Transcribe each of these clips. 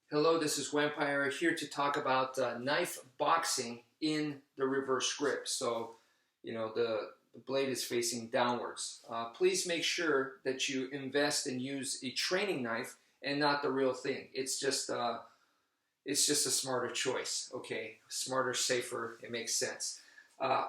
Hello, this is wmpyr here to talk about knife boxing in the reverse grip. So, the blade is facing downwards. Please make sure that you invest and use a training knife and not the real thing. It's just a smarter choice. Okay, smarter, safer. It makes sense.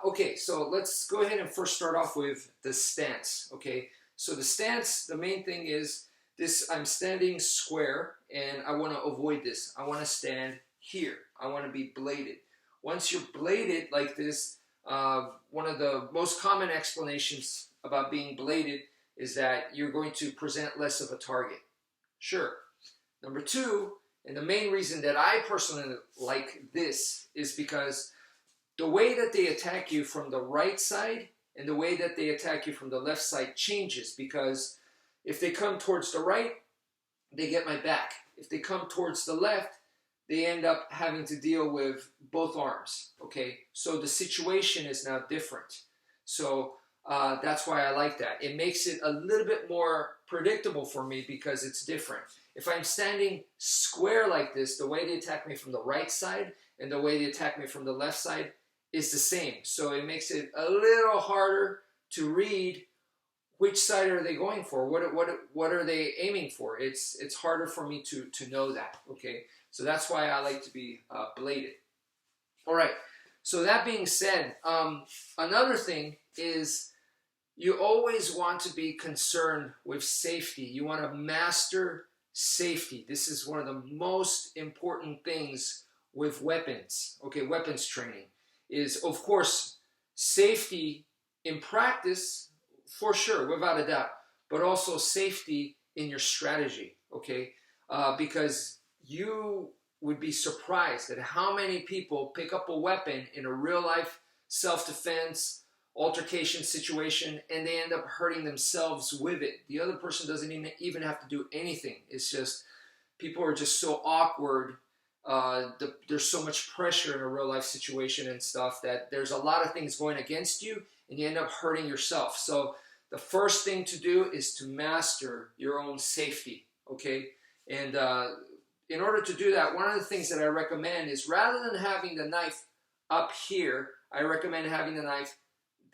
Okay, so let's go ahead and first start off with the stance. Okay, so the stance, the main thing is this: I'm standing square and I want to avoid this. I want to stand here. I want to be bladed. Once you're bladed like this, one of the most common explanations about being bladed is that you're going to present less of a target. Sure. Number two, and the main reason that I personally like this is because the way that they attack you from the right side and the way that they attack you from the left side changes, because if they come towards the right, they get my back. If they come towards the left, they end up having to deal with both arms. Okay, so the situation is now different. So that's why I like that. It makes it a little bit more predictable for me because it's different. If I'm standing square like this, the way they attack me from the right side and the way they attack me from the left side is the same. So it makes it a little harder to read which side are they going for? What are they aiming for? It's harder for me to know that. Okay, so that's why I like to be bladed. All right. So that being said, another thing is you always want to be concerned with safety. You want to master safety. This is one of the most important things with weapons. Okay, weapons training is, of course, safety in practice. For sure, without a doubt, but also safety in your strategy, okay? Because you would be surprised at how many people pick up a weapon in a real-life self-defense, altercation situation, and they end up hurting themselves with it. The other person doesn't even have to do anything. It's just, people are just so awkward. There's so much pressure in a real-life situation and stuff that there's a lot of things going against you, and you end up hurting yourself. So the first thing to do is to master your own safety, okay? And in order to do that, one of the things that I recommend is, rather than having the knife up here, I recommend having the knife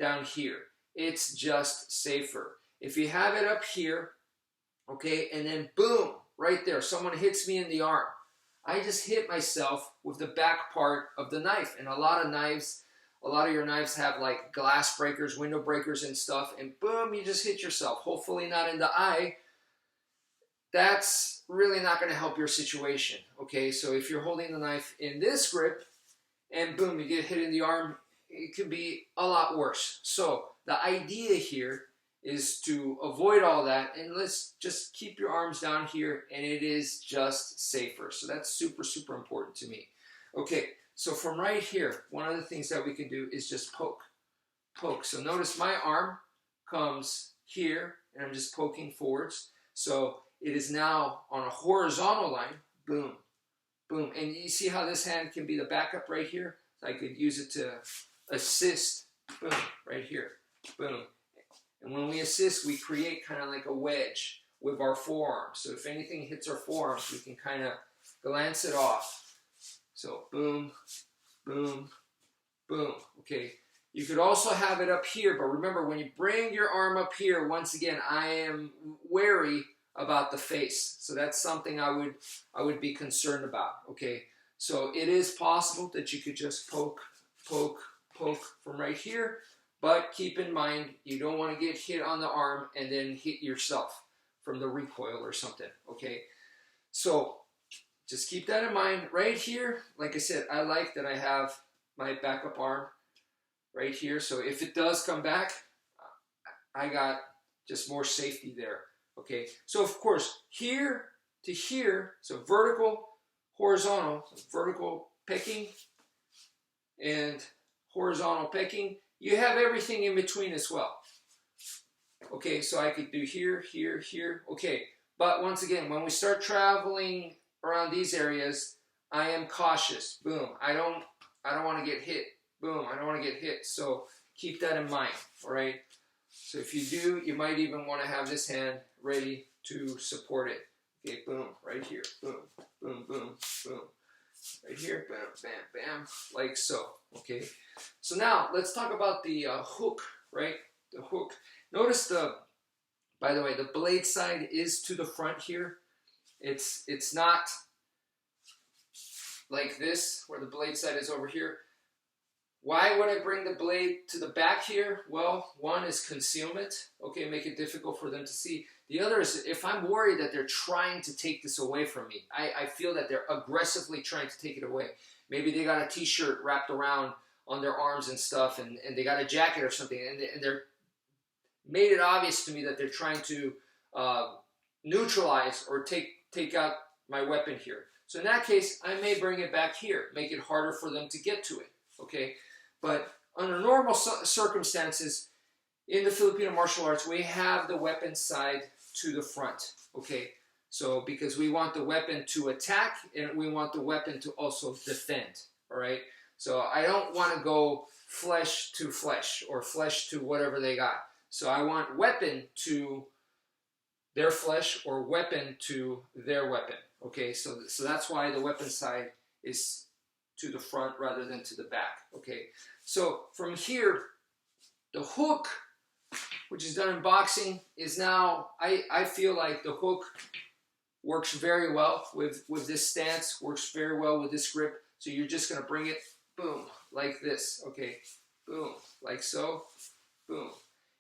down here. It's just safer. If you have it up here, okay, and then boom, right there, someone hits me in the arm, I just hit myself with the back part of the knife. And a lot of your knives have like glass breakers, window breakers and stuff, and boom, you just hit yourself. Hopefully not in the eye. That's really not going to help your situation, okay? So if you're holding the knife in this grip and boom, you get hit in the arm, it could be a lot worse. So the idea here is to avoid all that, and let's just keep your arms down here, and it is just safer. So that's super, super important to me. Okay, so from right here, one of the things that we can do is just poke. Poke. So notice my arm comes here, and I'm just poking forwards. So it is now on a horizontal line. Boom, boom. And you see how this hand can be the backup right here? So I could use it to assist. Boom, right here. Boom. And when we assist, we create kind of like a wedge with our forearms. So if anything hits our forearms, we can kind of glance it off. So boom, boom, boom. Okay. You could also have it up here, but remember, when you bring your arm up here, once again, I am wary about the face. So that's something I would be concerned about. Okay. So it is possible that you could just poke, poke, poke from right here. But keep in mind, you don't want to get hit on the arm and then hit yourself from the recoil or something, okay? So just keep that in mind. Right here, like I said, I like that I have my backup arm right here. So if it does come back, I got just more safety there, okay? So of course, here to here, so vertical, horizontal, so vertical picking and horizontal picking. You have everything in between as well. Okay, so I could do here, here, here. Okay, but once again, when we start traveling around these areas, I am cautious. Boom, I don't want to get hit. Boom, I don't want to get hit. So keep that in mind, all right? So if you do, you might even want to have this hand ready to support it. Okay, boom, right here, boom, boom, boom, boom. Right here, bam, bam, bam, like so, okay? So now, let's talk about the hook, right? The hook. Notice by the way, the blade side is to the front here. It's not like this, where the blade side is over here. Why would I bring the blade to the back here? Well, one is concealment, okay, make it difficult for them to see. The other is if I'm worried that they're trying to take this away from me. I feel that they're aggressively trying to take it away. Maybe they got a t-shirt wrapped around on their arms and stuff, and they got a jacket or something, and they're made it obvious to me that they're trying to neutralize or take out my weapon here. So in that case, I may bring it back here, make it harder for them to get to it, okay? But under normal circumstances, in the Filipino martial arts, we have the weapon side to the front, okay? So because we want the weapon to attack and we want the weapon to also defend, all right? So I don't want to go flesh to flesh or flesh to whatever they got. So I want weapon to their flesh or weapon to their weapon, okay? So that's why the weapon side is to the front rather than to the back, okay? So from here, the hook, which is done in boxing, is now, I feel like the hook works very well with this stance, works very well with this grip. So you're just gonna bring it, boom, like this, okay? Boom, like so, boom.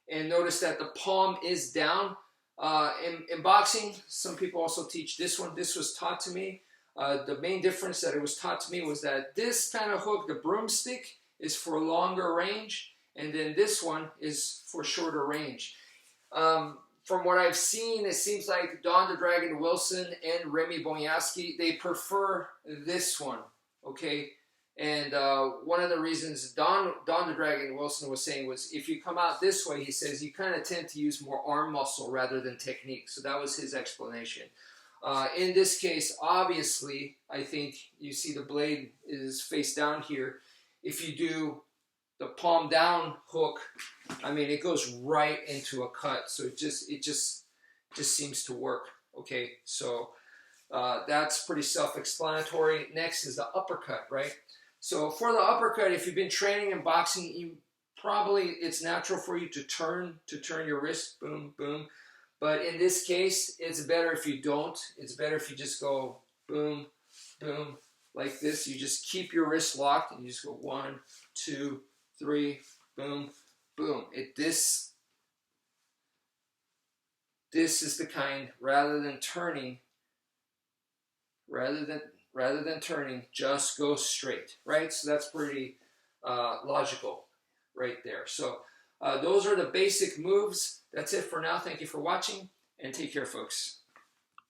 And notice that the palm is down. In boxing, some people also teach this one. This was taught to me. The main difference that it was taught to me was that this kind of hook, the broomstick, is for longer range, and then this one is for shorter range. From what I've seen, it seems like Don the Dragon Wilson and Remy Bonyaski, they prefer this one, okay? And one of the reasons Don the Dragon Wilson was saying was, if you come out this way, he says, you kind of tend to use more arm muscle rather than technique. So that was his explanation. In this case, obviously, I think you see the blade is face down here. If you do the palm down hook, I mean, it goes right into a cut. So it just seems to work. Okay, so that's pretty self-explanatory. Next is the uppercut, right? So for the uppercut, if you've been training in boxing, it's natural for you to turn your wrist, boom, boom. But in this case, it's better if you don't. It's better if you just go boom, boom, like this. You just keep your wrist locked and you just go 1, 2, 3, boom, boom. This is the kind, rather than turning, just go straight, right? So that's pretty logical right there. So those are the basic moves. That's it for now. Thank you for watching, and take care, folks.